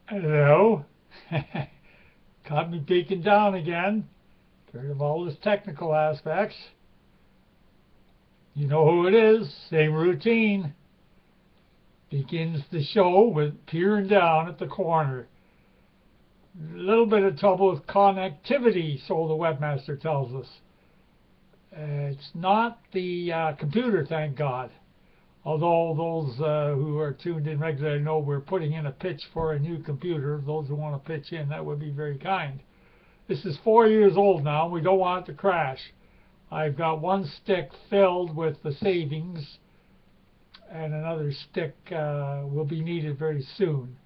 Hello. Caught me peeking down again. Heard of all his technical aspects. You know who it is. Same routine. Begins the show with peering down at the corner. A little bit of trouble with connectivity, so the webmaster tells us. It's not the computer, thank God. Although those who are tuned in regularly know we're putting in a pitch for a new computer. Those who want to pitch in, that would be very kind. This is 4 years old now. We don't want it to crash. I've got one stick filled with the savings, and another stick will be needed very soon.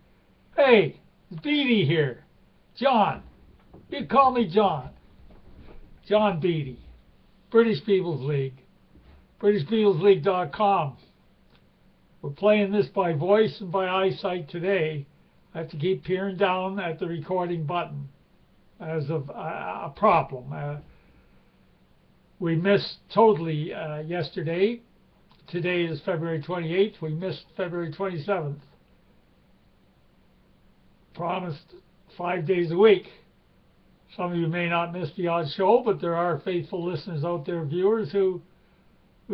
Hey, it's Beattie here. John. You call me John. John Beattie. British People's League. BritishPeoplesLeague.com. We're playing this by voice and by eyesight today. I have to keep peering down at the recording button as of a problem. We missed totally yesterday. Today is February 28th. We missed February 27th. Promised 5 days a week. Some of you may not miss the odd show, but there are faithful listeners out there, viewers, who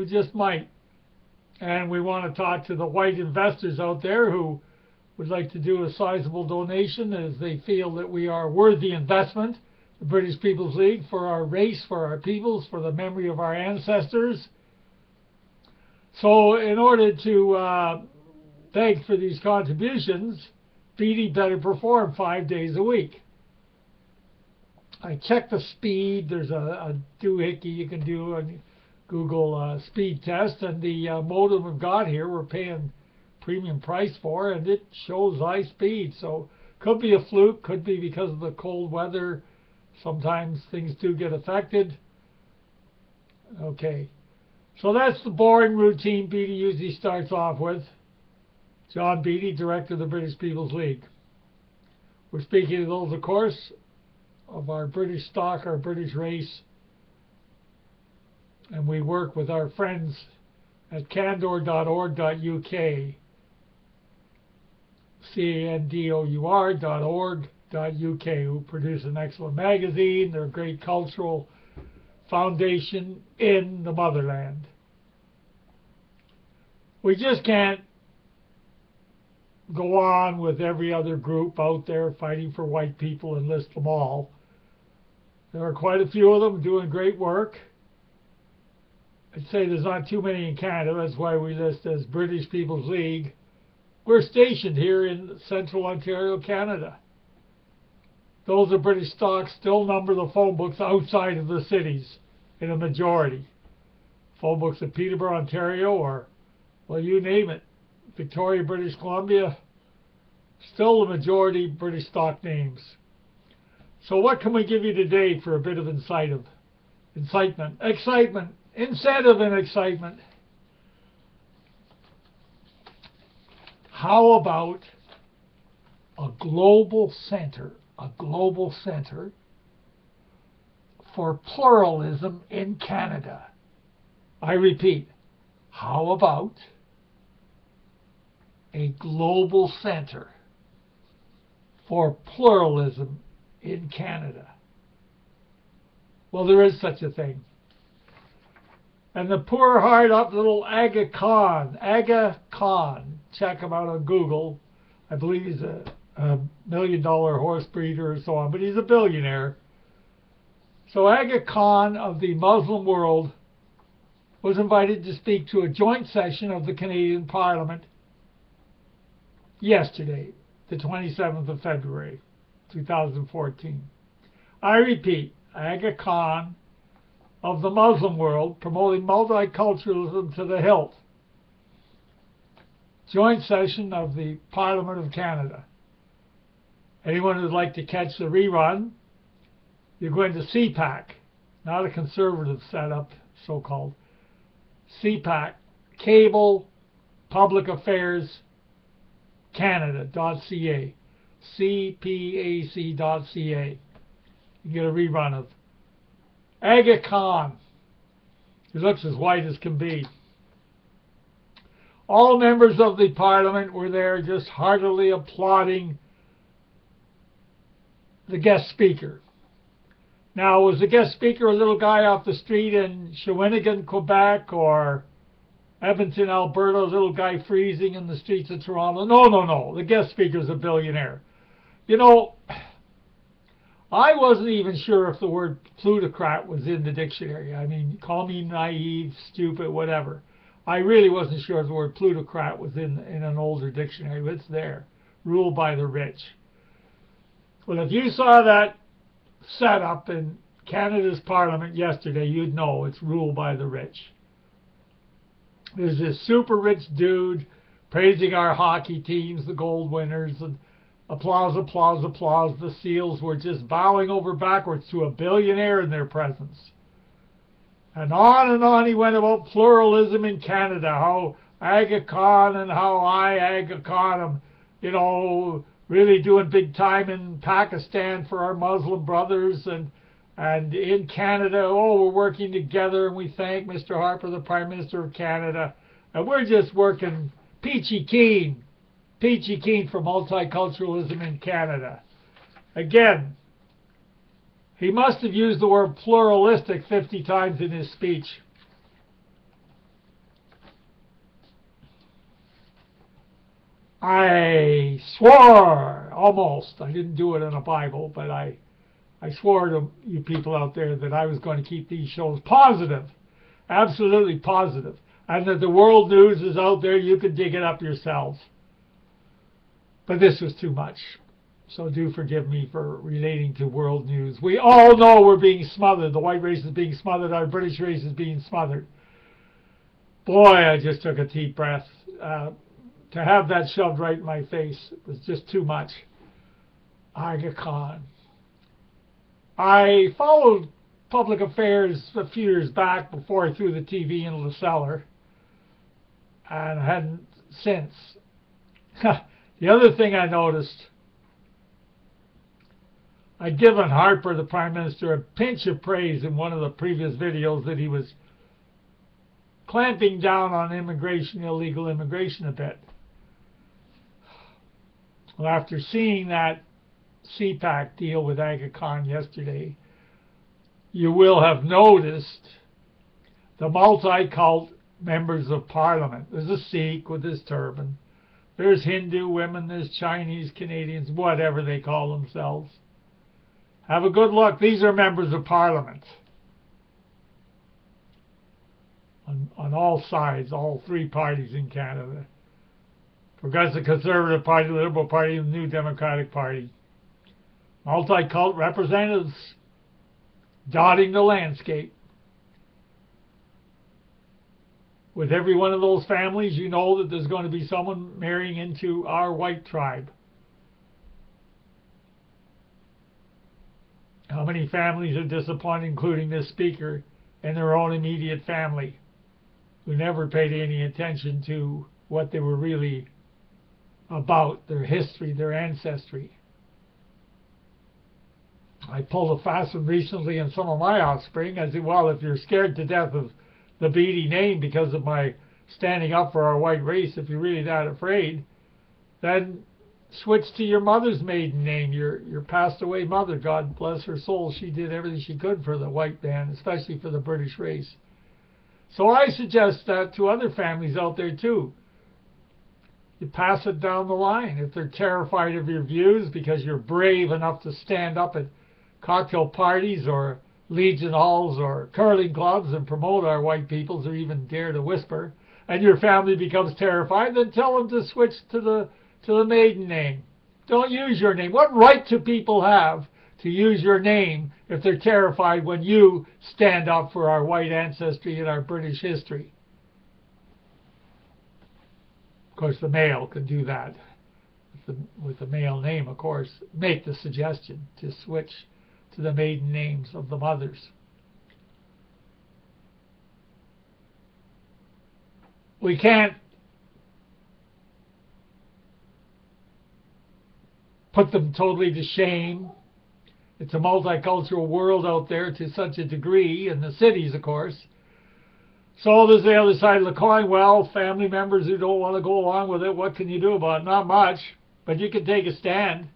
just might. And we want to talk to the white investors out there who would like to do a sizable donation as they feel that we are worthy investment, the British People's League, for our race, for our peoples, for the memory of our ancestors. So in order to beg for these contributions, Beattie better perform 5 days a week. I checked the speed. There's a doohickey you can do on Google speed test, and the modem we've got here we're paying premium price for, and it shows high speed. So could be a fluke, could be because of the cold weather. Sometimes things do get affected. Okay, so that's the boring routine Beattie usually starts off with. John Beattie, Director of the British People's League. We're speaking to those, of course, of our British stock, our British race, and we work with our friends at candor.org.uk, candour.org.uk, who produce an excellent magazine. They're a great cultural foundation in the motherland. We just can't go on with every other group out there fighting for white people and list them all. There are quite a few of them doing great work. I'd say there's not too many in Canada. That's why we list as British People's League. We're stationed here in central Ontario, Canada. Those of British stock still number the phone books outside of the cities in a majority. Phone books of Peterborough, Ontario, or, well, you name it, Victoria, British Columbia, still the majority British stock names. So what can we give you today for a bit of excitement, incentive and excitement? How about a global center for pluralism in Canada? I repeat, how about a global center for pluralism in Canada? Well, there is such a thing. And the poor hard-up little Aga Khan, check him out on Google. I believe he's a $1 million horse breeder or so on, but he's a billionaire. So Aga Khan of the Muslim world was invited to speak to a joint session of the Canadian Parliament yesterday, the 27th of February, 2014. I repeat, Aga Khan of the Muslim world, promoting multiculturalism to the hilt. Joint session of the Parliament of Canada. Anyone who'd like to catch the rerun, you're going to CPAC, not a conservative setup, so-called. CPAC, Cable Public Affairs Canada.ca, cpac.ca. You get a rerun of Aga Khan. He looks as white as can be. All members of the Parliament were there just heartily applauding the guest speaker. Now, was the guest speaker a little guy off the street in Shawinigan, Quebec, or Edmonton, Alberta, a little guy freezing in the streets of Toronto? No, no, no. The guest speaker's a billionaire. You know, I wasn't even sure if the word plutocrat was in the dictionary. I mean, call me naive, stupid, whatever. I really wasn't sure if the word plutocrat was in an older dictionary, but it's there. Ruled by the rich. Well, if you saw that set up in Canada's Parliament yesterday, you'd know it's ruled by the rich. There's this super rich dude praising our hockey teams, the gold winners, and applause, applause, applause. The Seals were just bowing over backwards to a billionaire in their presence. And on he went about pluralism in Canada, how Aga Khan and how Aga Khan, you know, really doing big time in Pakistan for our Muslim brothers, and in Canada, oh, we're working together, and we thank Mr. Harper, the Prime Minister of Canada, and we're just working peachy keen for multiculturalism in Canada. Again, he must have used the word pluralistic 50 times in his speech. I swore, almost, I didn't do it in a Bible, but I swore to you people out there that I was going to keep these shows positive, absolutely positive, and that the world news is out there, you can dig it up yourselves. But this was too much, so do forgive me for relating to world news. We all know we're being smothered. The white race is being smothered, our British race is being smothered. Boy, I just took a deep breath. To have that shoved right in my face, it was just too much. Aga Khan. I followed public affairs a few years back before I threw the TV into the cellar, and I hadn't since. The other thing I noticed, I'd given Harper, the Prime Minister, a pinch of praise in one of the previous videos that he was clamping down on immigration, illegal immigration a bit. Well, after seeing that CPAC deal with Aga Khan yesterday, you will have noticed the multi-cult members of Parliament. There's a Sikh with his turban. There's Hindu women. There's Chinese, Canadians, whatever they call themselves. Have a good look. These are members of Parliament. On all sides, all three parties in Canada. Progressive Conservative Party, the Liberal Party, and the New Democratic Party. Multi-cult representatives dotting the landscape. With every one of those families, you know that there's going to be someone marrying into our white tribe. How many families are disappointed, including this speaker, and their own immediate family, who never paid any attention to what they were really about, their history, their ancestry. I pulled a fast one recently in some of my offspring. I said, well, if you're scared to death of the Beattie name because of my standing up for our white race, if you're really that afraid, then switch to your mother's maiden name, your passed away mother. God bless her soul. She did everything she could for the white man, especially for the British race. So I suggest that to other families out there too. You pass it down the line. If they're terrified of your views because you're brave enough to stand up at cocktail parties or Legion halls or curling clubs and promote our white peoples, or even dare to whisper, and your family becomes terrified, then tell them to switch to the maiden name. Don't use your name. What right do people have to use your name if they're terrified when you stand up for our white ancestry and our British history? Of course, the male can do that with the male name, of course. Make the suggestion to switch to the maiden names of the mothers. We can't put them totally to shame. It's a multicultural world out there to such a degree, in the cities, of course. So there's the other side of the coin. Well, family members who don't want to go along with it, what can you do about it? Not much, but you can take a stand.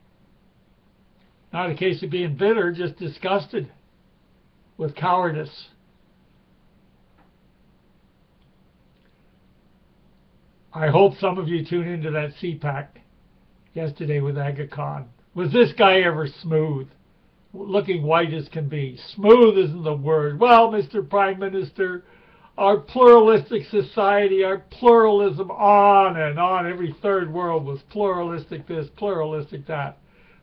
Not a case of being bitter, just disgusted with cowardice. I hope some of you tune into that CPAC yesterday with Aga Khan. Was this guy ever smooth? Looking white as can be. Smooth isn't the word. Well, Mr. Prime Minister, our pluralistic society, our pluralism, on and on. Every third world was pluralistic this, pluralistic that.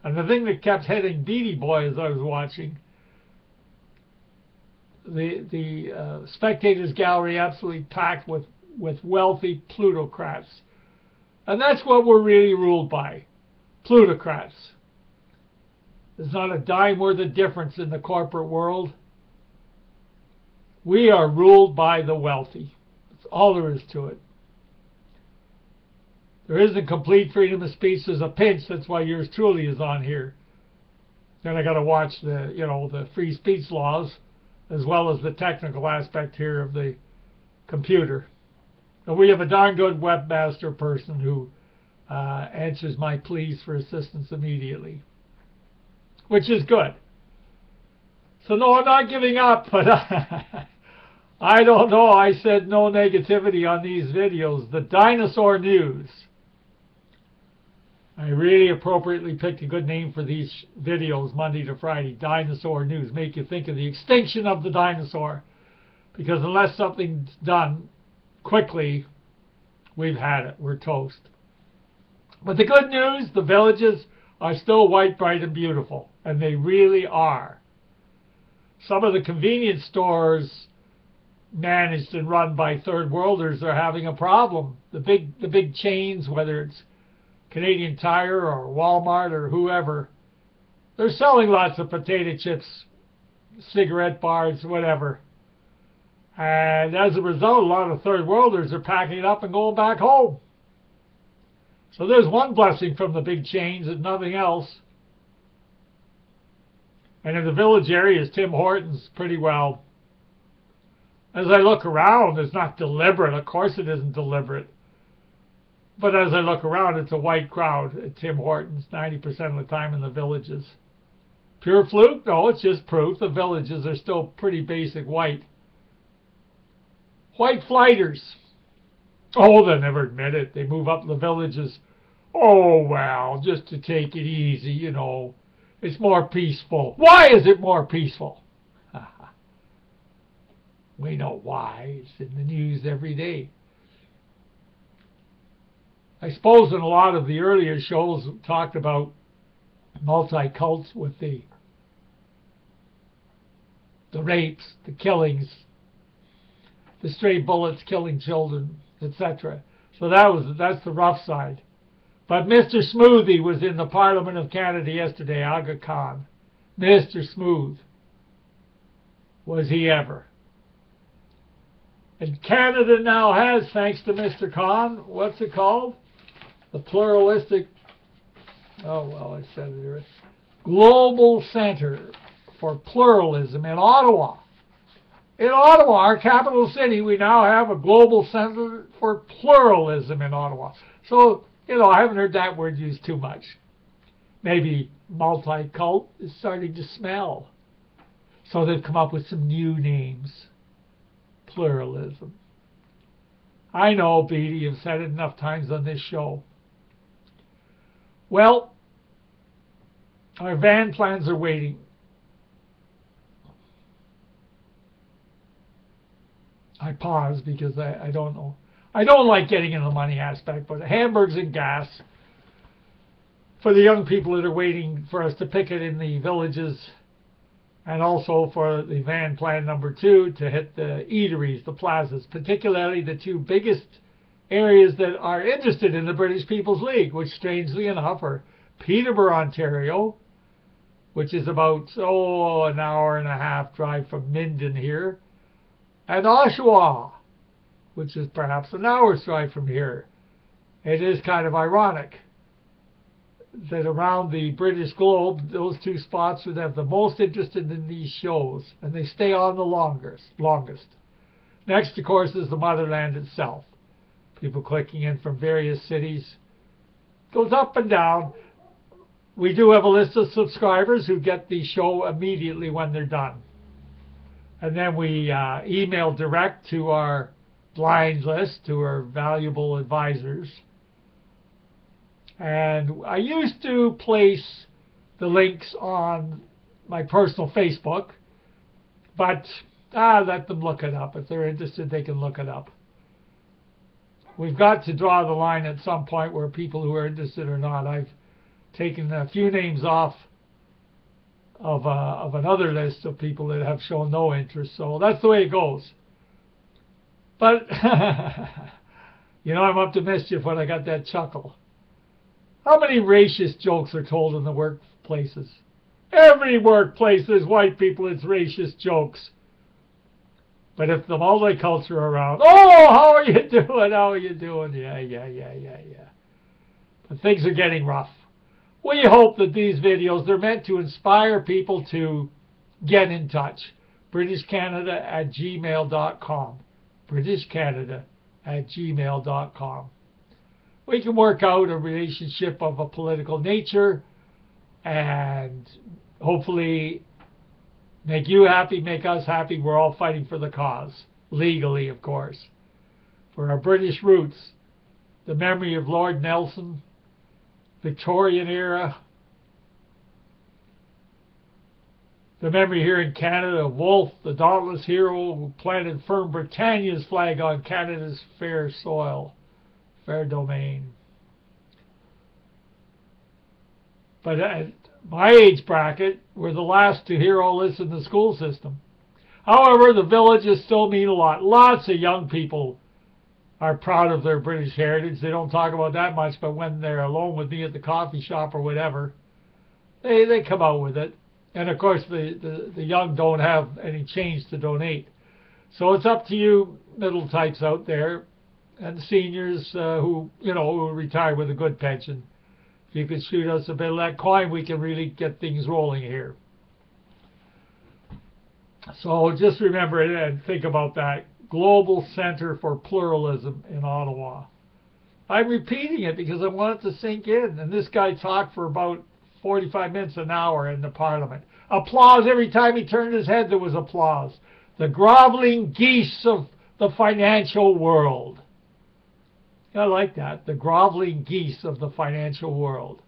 And the thing that kept hitting Beattie boy as I was watching, the spectators gallery absolutely packed with wealthy plutocrats. And that's what we're really ruled by, plutocrats. There's not a dime worth of difference in the corporate world. We are ruled by the wealthy. That's all there is to it. There isn't complete freedom of speech. There's a pinch. That's why yours truly is on here. Then I got to watch the free speech laws as well as the technical aspect here of the computer. And we have a darn good webmaster person who answers my pleas for assistance immediately, which is good. So no, I'm not giving up, but I don't know. I said no negativity on these videos. The dinosaur news. I really appropriately picked a good name for these videos, Monday to Friday. Dinosaur news. Make you think of the extinction of the dinosaur. Because unless something's done quickly, we've had it. We're toast. But the good news, the villages are still white, bright, and beautiful. And they really are. Some of the convenience stores managed and run by third worlders are having a problem. The big chains, whether it's Canadian Tire or Walmart or whoever, they're selling lots of potato chips, cigarette bars, whatever. And as a result, a lot of third worlders are packing it up and going back home. So there's one blessing from the big chains and nothing else. And in the village areas, Tim Hortons pretty well. As I look around, it's not deliberate. Of course it isn't deliberate. But as I look around, it's a white crowd at Tim Hortons 90% of the time in the villages. Pure fluke? No, it's just proof. The villages are still pretty basic white. White flighters. Oh, they never admit it. They move up the villages. Oh, well, just to take it easy, you know. It's more peaceful. Why is it more peaceful? We know why. It's in the news every day. I suppose in a lot of the earlier shows talked about multi-cults with the rapes, the killings, the stray bullets killing children, etc. So that's the rough side. But Mr. Smoothie was in the Parliament of Canada yesterday, Aga Khan. Mr. Smooth. Was he ever? And Canada now has, thanks to Mr. Khan, what's it called? The pluralistic, oh, well, I said it there. Global Center for Pluralism in Ottawa. In Ottawa, our capital city, we now have a Global Center for Pluralism in Ottawa. So, you know, I haven't heard that word used too much. Maybe multi-cult is starting to smell. So they've come up with some new names. Pluralism. I know, Beattie, you've said it enough times on this show. Well, our van plans are waiting. I pause because I don't know. I don't like getting into the money aspect, but hamburgers and gas for the young people that are waiting for us to picket in the villages, and also for the van plan number 2 to hit the eateries, the plazas, particularly the 2 biggest areas that are interested in the British People's League, which strangely enough are Peterborough, Ontario, which is about, an hour and a half drive from Minden here, and Oshawa, which is perhaps an hour's drive from here. It is kind of ironic that around the British globe, those 2 spots would have the most interest in these shows, and they stay on the longest. Next, of course, is the motherland itself. People clicking in from various cities. Goes up and down. we do have a list of subscribers who get the show immediately when they're done. And then we email direct to our blind list, to our valuable advisors. And I used to place the links on my personal Facebook, but let them look it up. If they're interested, they can look it up. We've got to draw the line at some point where people who are interested or not. I've taken a few names off of another list of people that have shown no interest, so that's the way it goes. But, you know, I'm up to mischief when I got that chuckle. How many racist jokes are told in the workplaces? Every workplace there's white people, it's racist jokes. But if the multicultural are around, oh, how are you doing? How are you doing? Yeah. But things are getting rough. We hope that these videos, they're meant to inspire people to get in touch. BritishCanada@gmail.com. BritishCanada@gmail.com. We can work out a relationship of a political nature and hopefully make you happy, make us happy. We're all fighting for the cause, legally, of course. For our British roots, the memory of Lord Nelson, Victorian era, the memory here in Canada of Wolfe, the dauntless hero who planted firm Britannia's flag on Canada's fair soil, fair domain. But at my age bracket, we're the last to hear all this in the school system. However, the villages still mean a lot. Lots of young people are proud of their British heritage. They don't talk about that much, but when they're alone with me at the coffee shop or whatever, they come out with it. And of course, the young don't have any change to donate. So it's up to you middle types out there and seniors who retire with a good pension. If you could shoot us a bit of that coin, we can really get things rolling here. So just remember it and think about that. Global Center for Pluralism in Ottawa. I'm repeating it because I want it to sink in. And this guy talked for about 45 minutes, an hour in the Parliament. Applause every time he turned his head, there was applause. The groveling geese of the financial world. I like that. The groveling geese of the financial world.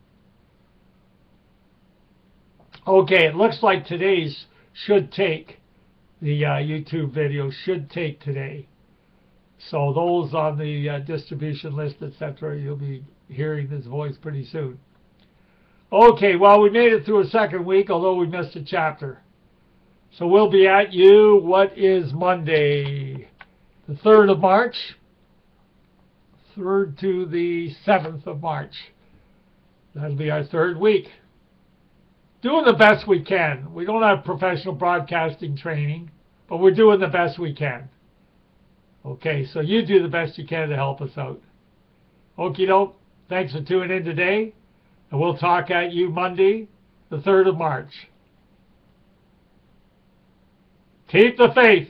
Okay, it looks like today's should take. The YouTube video should take today. So those on the distribution list, etc., you'll be hearing this voice pretty soon. Okay, well, we made it through a second week, although we missed a chapter. So we'll be at you. What is Monday? The 3rd of March. 3rd to the 7th of March. That'll be our 3rd week. Doing the best we can. We don't have professional broadcasting training, but we're doing the best we can. Okay, so you do the best you can to help us out. Okie doke. Thanks for tuning in today, and we'll talk at you Monday, the 3rd of March. Keep the faith.